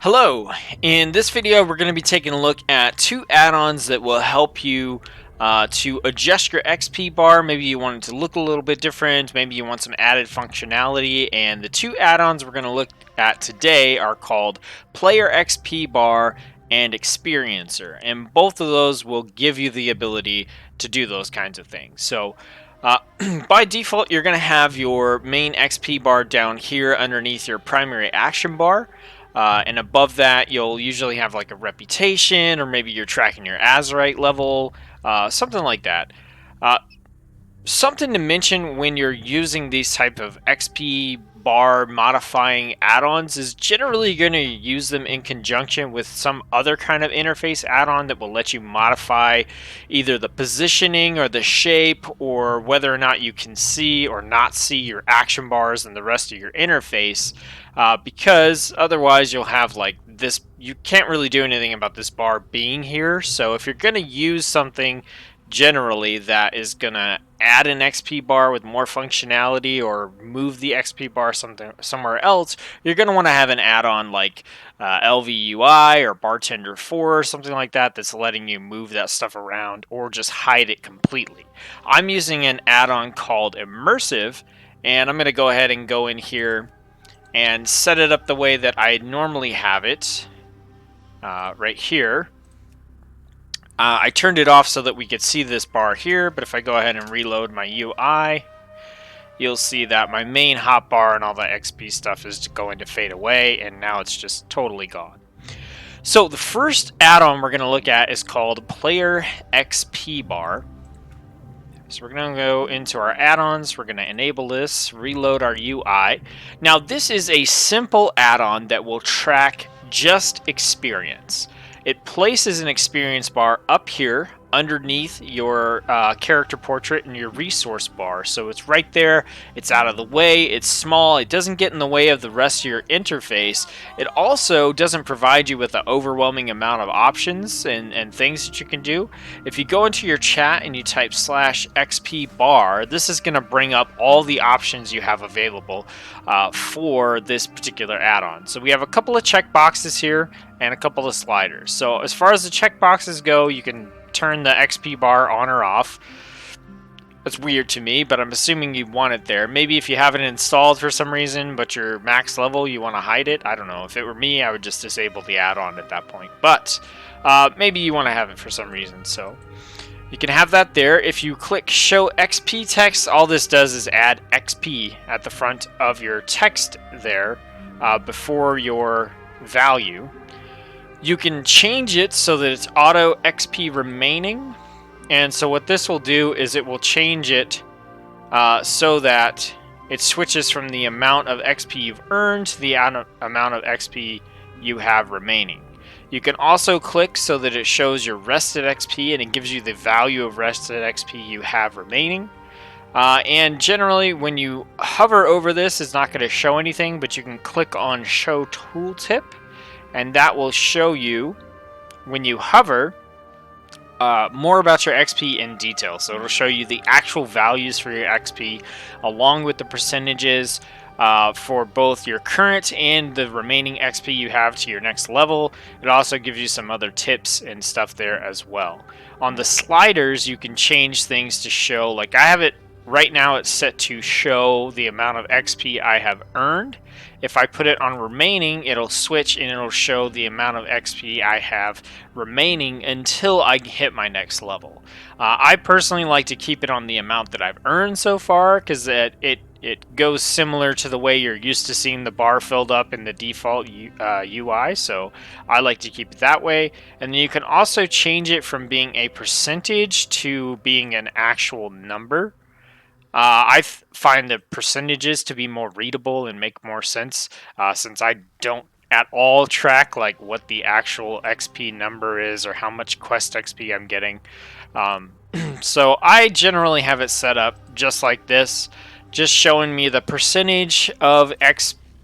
Hello! In this video we're going to be taking a look at two add-ons that will help you to adjust your XP bar. Maybe you want it to look a little bit different, maybe you want some added functionality, and the two add-ons we're going to look at today are called Player XP Bar and Experiencer, and both of those will give you the ability to do those kinds of things. So by default you're going to have your main XP bar down here underneath your primary action bar. And above that, you'll usually have like a reputation, or maybe you're tracking your Azerite level, something like that. Uh, Something to mention when you're using these type of XP bar modifying add-ons is generally going to use them in conjunction with some other kind of interface add-on that will let you modify either the positioning or the shape, or whether or not you can see or not see your action bars and the rest of your interface, because otherwise you'll have like this, you can't really do anything about this bar being here. So if you're going to use something generally that is going to add an XP bar with more functionality or move the XP bar somewhere else, you're going to want to have an add-on like LVUI or Bartender 4 or something like that that's letting you move that stuff around or just hide it completely. I'm using an add-on called Immersive, and I'm going to go ahead and go in here and set it up the way that I normally have it right here. I turned it off so that we could see this bar here, but if I go ahead and reload my UI, you'll see that my main hotbar and all the XP stuff is going to fade away, and now it's just totally gone. So the first add-on we're going to look at is called Player XP Bar. So we're going to go into our add-ons, we're going to enable this, reload our UI. Now this is a simple add-on that will track just experience. It places an experience bar up here underneath your character portrait and your resource bar. So it's right there, it's out of the way, it's small, it doesn't get in the way of the rest of your interface. It also doesn't provide you with an overwhelming amount of options and things that you can do. If you go into your chat and you type /XP bar, this is going to bring up all the options you have available for this particular add-on. So we have a couple of checkboxes here and a couple of sliders. So as far as the checkboxes go, you can turn the XP bar on or off. That's weird to me, but I'm assuming you want it there. Maybe if you have it installed for some reason, but you're max level, you want to hide it. I don't know. If it were me, I would just disable the add-on at that point. But maybe you want to have it for some reason. So you can have that there. If you click Show XP Text, all this does is add XP at the front of your text there before your value. You can change it so that it's auto XP remaining, and so what this will do is it will change it so that it switches from the amount of XP you've earned to the amount of XP you have remaining. You can also click so that it shows your rested XP and it gives you the value of rested XP you have remaining. And generally when you hover over this, it's not going to show anything, but you can click on Show Tooltip, and that will show you, when you hover, more about your XP in detail. So it'll show you the actual values for your XP, along with the percentages for both your current and the remaining XP you have to your next level. It also gives you some other tips and stuff there as well. On the sliders, you can change things to show, like I have it right now, it's set to show the amount of XP I have earned. If I put it on remaining, it'll switch and it'll show the amount of XP I have remaining until I hit my next level. I personally like to keep it on the amount that I've earned so far, because it goes similar to the way you're used to seeing the bar filled up in the default UI, so I like to keep it that way. And then you can also change it from being a percentage to being an actual number. I find the percentages to be more readable and make more sense, since I don't at all track like what the actual XP number is or how much quest XP I'm getting. So I generally have it set up just like this, just showing me the percentage of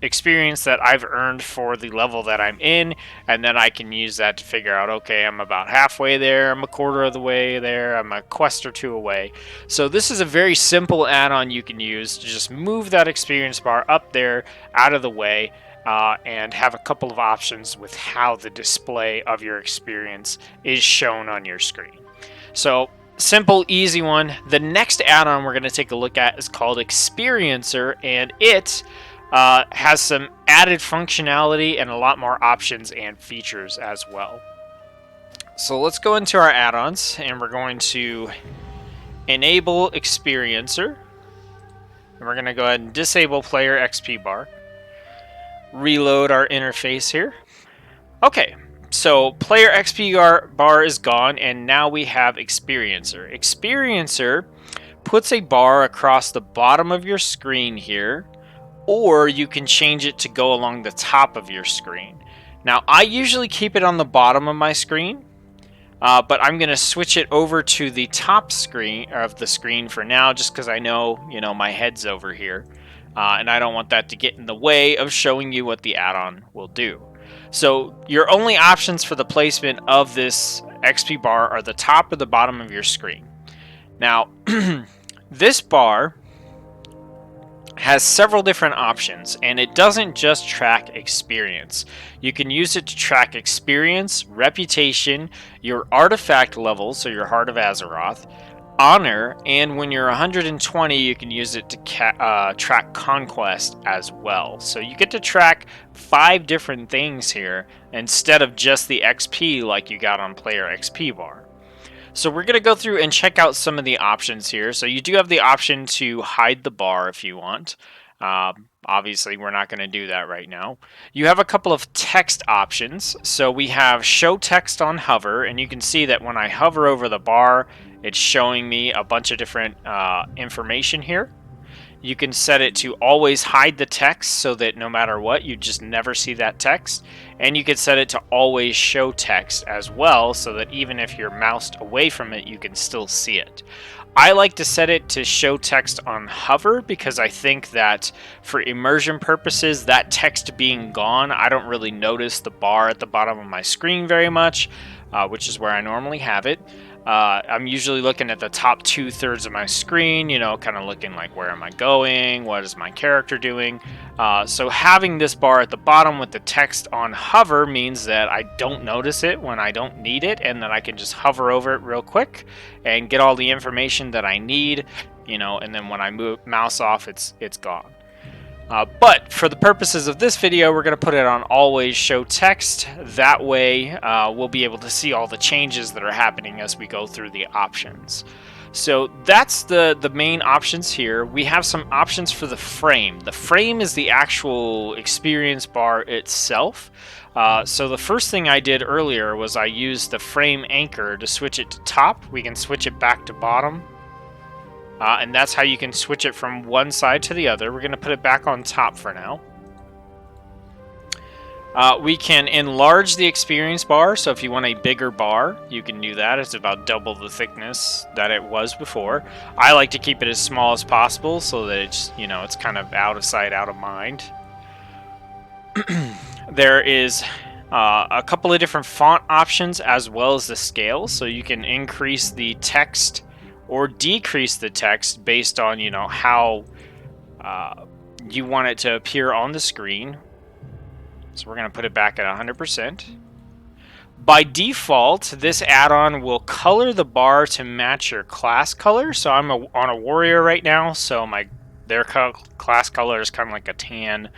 experience that I've earned for the level that I'm in, and then I can use that to figure out, okay, I'm about halfway there, I'm a quarter of the way there, I'm a quest or two away. So this is a very simple add-on you can use to just move that experience bar up there out of the way, and have a couple of options with how the display of your experience is shown on your screen. So simple, easy one. The next add-on we're going to take a look at is called Experiencer, and it has some added functionality and a lot more options and features as well. So let's go into our add-ons, and we're going to enable Experiencer, and we're going to go ahead and disable Player XP Bar. Reload our interface here. Okay, so Player XP Bar is gone, and now we have Experiencer. Experiencer puts a bar across the bottom of your screen here, or you can change it to go along the top of your screen. Now, I usually keep it on the bottom of my screen, but I'm going to switch it over to the top screen of the screen for now, just because I know, my head's over here, and I don't want that to get in the way of showing you what the add-on will do. So your only options for the placement of this XP bar are the top or the bottom of your screen. Now, this bar has several different options, and it doesn't just track experience. You can use it to track experience, reputation, your artifact level, so your Heart of Azeroth, honor, and when you're 120, you can use it to track conquest as well. So you get to track 5 different things here instead of just the XP like you got on Player XP Bar. So we're going to go through and check out some of the options here. So you do have the option to hide the bar if you want. Obviously, we're not going to do that right now. You have a couple of text options. So we have show text on hover, and you can see that when I hover over the bar, it's showing me a bunch of different information here. You can set it to always hide the text so that no matter what, you just never see that text. And you can set it to always show text as well, so that even if you're moused away from it, you can still see it. I like to set it to show text on hover because I think that for immersion purposes, that text being gone, I don't really notice the bar at the bottom of my screen very much, which is where I normally have it. I'm usually looking at the top 2/3 of my screen, kind of looking like, where am I going? What is my character doing? So having this bar at the bottom with the text on hover means that I don't notice it when I don't need it, and that I can just hover over it real quick and get all the information that I need, and then when I mouse off, it's gone. But for the purposes of this video, we're going to put it on always show text. That way, we'll be able to see all the changes that are happening as we go through the options. So that's the main options here. We have some options for the frame. The frame is the actual experience bar itself. So the first thing I did earlier was I used the frame anchor to switch it to top. We can switch it back to bottom. And that's how you can switch it from one side to the other. We're going to put it back on top for now. We can enlarge the experience bar, so if you want a bigger bar, you can do that. It's about double the thickness that it was before. I like to keep it as small as possible so that it's, it's kind of out of sight, out of mind. There is a couple of different font options as well as the scale, so you can increase the text or decrease the text based on, how you want it to appear on the screen. So we're going to put it back at 100%. By default, this add-on will color the bar to match your class color. So I'm on a warrior right now, so their class color is kind of like a tan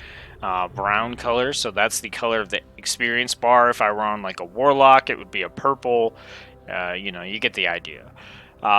brown color. So that's the color of the experience bar. If I were on like a warlock, it would be a purple. You get the idea.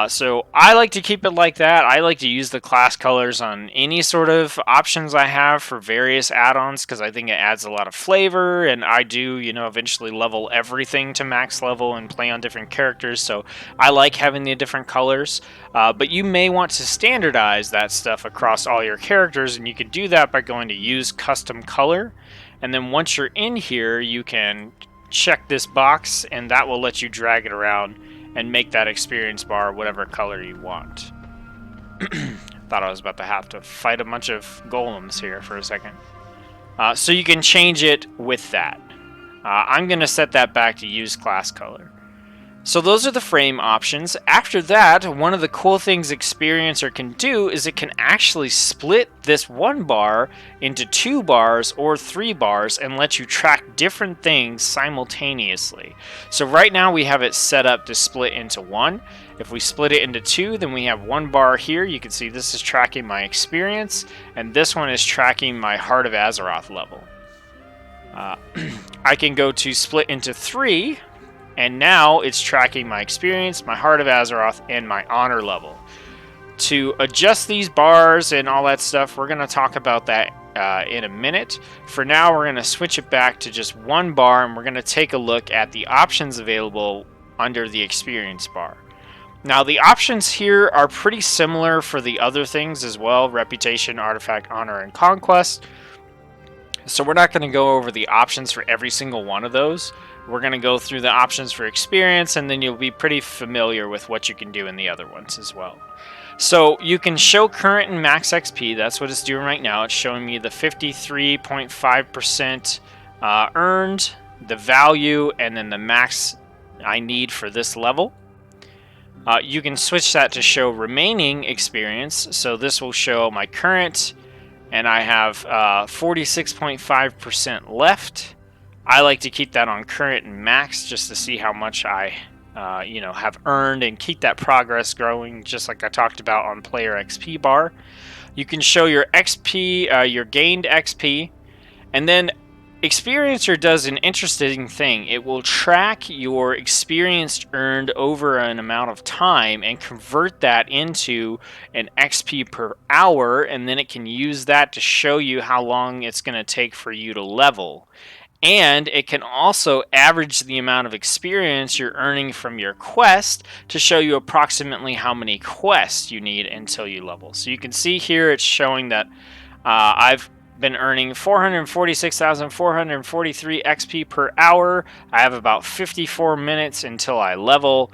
So I like to keep it like that. I like to use the class colors on any sort of options I have for various add-ons because I think it adds a lot of flavor, and I do, eventually level everything to max level and play on different characters, so I like having the different colors. But you may want to standardize that stuff across all your characters, and you can do that by going to Use Custom Color, and then once you're in here, you can check this box, and that will let you drag it around and make that experience bar whatever color you want. Thought I was about to have to fight a bunch of golems here for a second. So you can change it with that. I'm going to set that back to use class color. So those are the frame options. After that, one of the cool things Experiencer can do is it can actually split this one bar into 2 bars or 3 bars and let you track different things simultaneously. So right now we have it set up to split into 1. If we split it into 2, then we have 1 bar here. You can see this is tracking my experience, and this one is tracking my Heart of Azeroth level. I can go to split into 3, and now it's tracking my experience, my Heart of Azeroth, and my honor level. To adjust these bars and all that stuff, we're going to talk about that in a minute. For now, we're going to switch it back to just 1 bar, and we're going to take a look at the options available under the experience bar. Now, the options here are pretty similar for the other things as well: reputation, artifact, honor, and conquest. So we're not going to go over the options for every single one of those. We're going to go through the options for experience, and then you'll be pretty familiar with what you can do in the other ones as well. So you can show current and max XP. That's what it's doing right now. It's showing me the 53.5% earned, the value, and then the max I need for this level. You can switch that to show remaining experience. So this will show my current, and I have 46.5% left. I like to keep that on current and max just to see how much I have earned and keep that progress growing, just like I talked about on player XP bar. You can show your XP, your gained XP, and then Experiencer does an interesting thing. It will track your experience earned over an amount of time and convert that into an XP per hour, and then it can use that to show you how long it's going to take for you to level. And it can also average the amount of experience you're earning from your quest to show you approximately how many quests you need until you level. So you can see here it's showing that I've been earning 446,443 XP per hour. I have about 54 minutes until I level.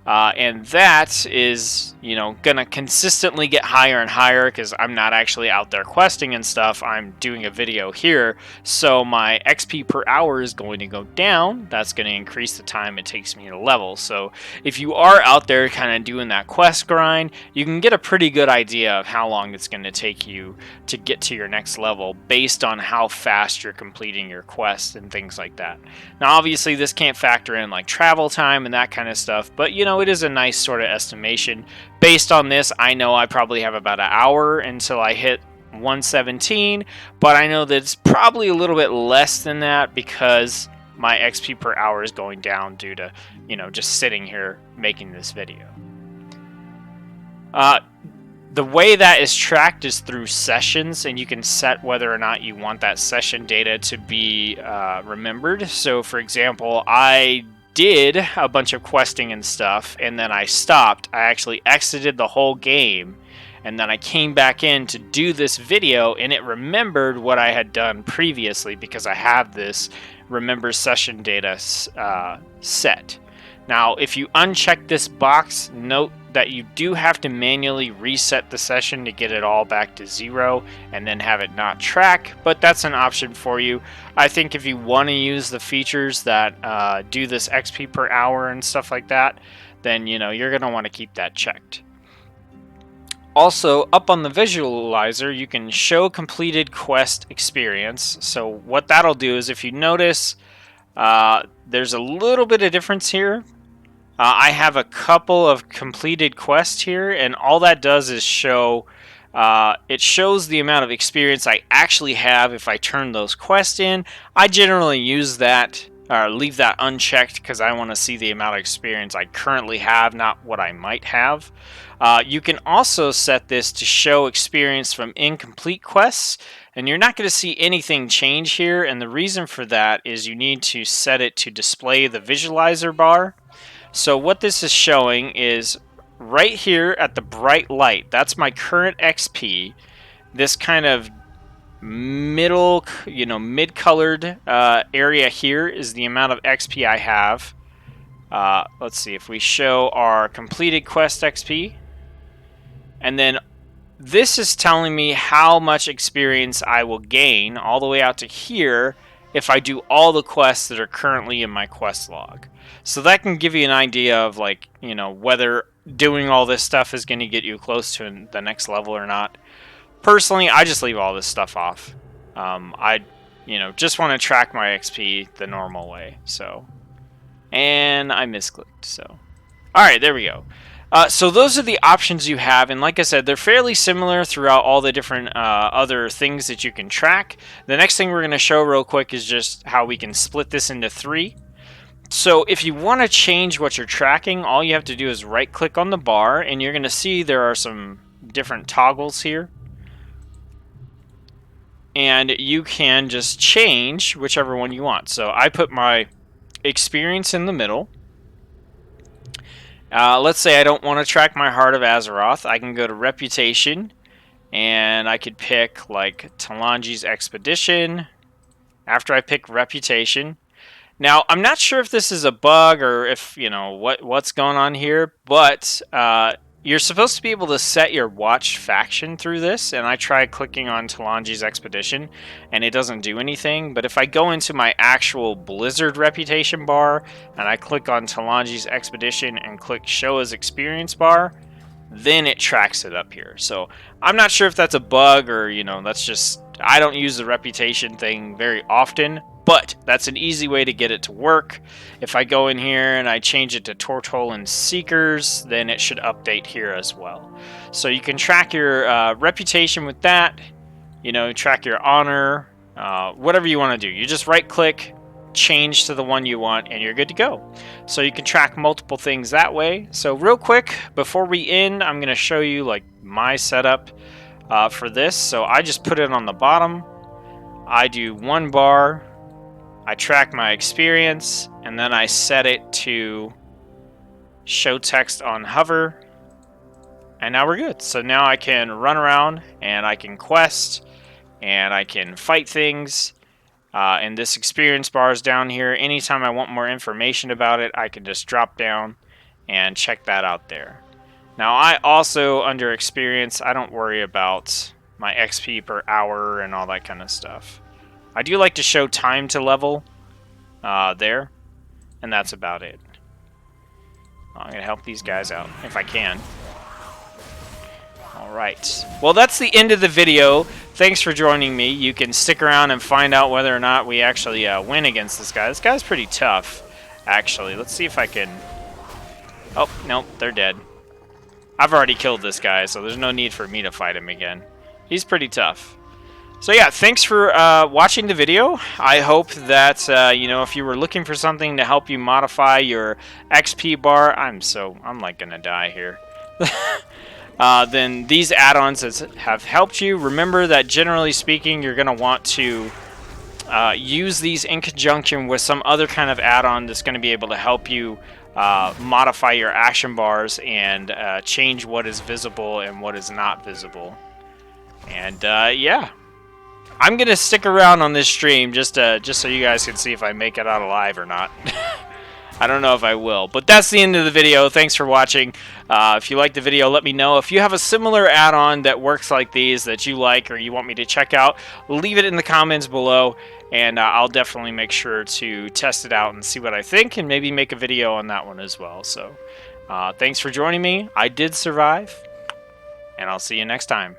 And that is, gonna consistently get higher and higher because I'm not actually out there questing and stuff. I'm doing a video here, so my XP per hour is going to go down. That's going to increase the time it takes me to level. So if you are out there kind of doing that quest grind, you can get a pretty good idea of how long it's going to take you to get to your next level based on how fast you're completing your quests and things like that. Now, obviously, this can't factor in like travel time and that kind of stuff, but it is a nice sort of estimation. Based on this, I know I probably have about an hour until I hit 117, but I know that it's probably a little bit less than that because my XP per hour is going down due to, just sitting here making this video. The way that is tracked is through sessions, and you can set whether or not you want that session data to be remembered. So, for example, I did a bunch of questing and stuff, and then I stopped. I actually exited the whole game, and then I came back in to do this video, and it remembered what I had done previously because I have this remember session data set. Now, if you uncheck this box, note that you do have to manually reset the session to get it all back to 0 and then have it not track, but that's an option for you. I think if you want to use the features that do this XP per hour and stuff like that, then you're going to want to keep that checked. Also, up on the visualizer, you can show completed quest experience. So what that'll do is, if you notice, there's a little bit of difference here. I have a couple of completed quests here, and all that does is show, it shows the amount of experience I actually have if I turn those quests in. I generally use that, or leave that unchecked because I want to see the amount of experience I currently have, not what I might have. You can also set this to show experience from incomplete quests, and you're not going to see anything change here, and the reason for that is you need to set it to display the visualizer bar. So what this is showing is right here at the bright light, that's my current XP. This kind of middle, mid-colored area here is the amount of XP I have. Let's see if we show our completed quest XP. And then this is telling me how much experience I will gain all the way out to here if I do all the quests that are currently in my quest log. So that can give you an idea of, like, you know, whether doing all this stuff is going to get you close to the next level or not. Personally, I just leave all this stuff off. I, you know, just want to track my XP the normal way. So, and I misclicked. So, all right, there we go. So those are the options you have, and like I said, they're fairly similar throughout all the different other things that you can track. The next thing we're going to show real quick is just how we can split this into 3. So if you want to change what you're tracking, all you have to do is right click on the bar, and you're going to see there are some different toggles here. And you can just change whichever one you want. So I put my experience in the middle. Let's say I don't want to track my Heart of Azeroth. I can go to Reputation, and I could pick like Talanji's Expedition. After I pick Reputation, now I'm not sure if this is a bug or if, you know, what's going on here, but you're supposed to be able to set your watched faction through this, and I tried clicking on Talanji's Expedition, and it doesn't do anything. But if I go into my actual Blizzard Reputation bar, and I click on Talanji's Expedition and click Show as Experience bar, then it tracks it up here. So I'm not sure if that's a bug or, you know, that's just, I don't use the Reputation thing very often, but that's an easy way to get it to work. If I go in here and I change it to Tortolan Seekers, then it should update here as well. So you can track your reputation with that, you know, track your honor, whatever you want to do. You just right click, change to the one you want, and you're good to go. So you can track multiple things that way. So real quick, before we end, I'm going to show you like my setup for this. So I just put it on the bottom. I do 1 bar. I track my experience, and then I set it to show text on hover, and now we're good. So now I can run around, and I can quest, and I can fight things, and this experience bar is down here. Anytime I want more information about it, I can just drop down and check that out there. Now I also, under experience, I don't worry about my XP per hour and all that kind of stuff. I do like to show time to level there, and that's about it. I'm going to help these guys out if I can. Alright, well that's the end of the video. Thanks for joining me. You can stick around and find out whether or not we actually win against this guy. This guy's pretty tough, actually. Let's see if I can... Oh, nope, they're dead. I've already killed this guy, so there's no need for me to fight him again. He's pretty tough. So yeah, thanks for watching the video. I hope that, you know, if you were looking for something to help you modify your XP bar, I'm like gonna die here. Then these add-ons have helped you. Remember that generally speaking, you're gonna want to use these in conjunction with some other kind of add-on that's gonna be able to help you modify your action bars and change what is visible and what is not visible. And yeah. I'm gonna stick around on this stream just so you guys can see if I make it out alive or not. I don't know if I will, but that's the end of the video. Thanks for watching. If you liked the video, let me know. If you have a similar add-on that works like these that you like or you want me to check out, leave it in the comments below, and I'll definitely make sure to test it out and see what I think, and maybe make a video on that one as well. So thanks for joining me. I did survive, and I'll see you next time.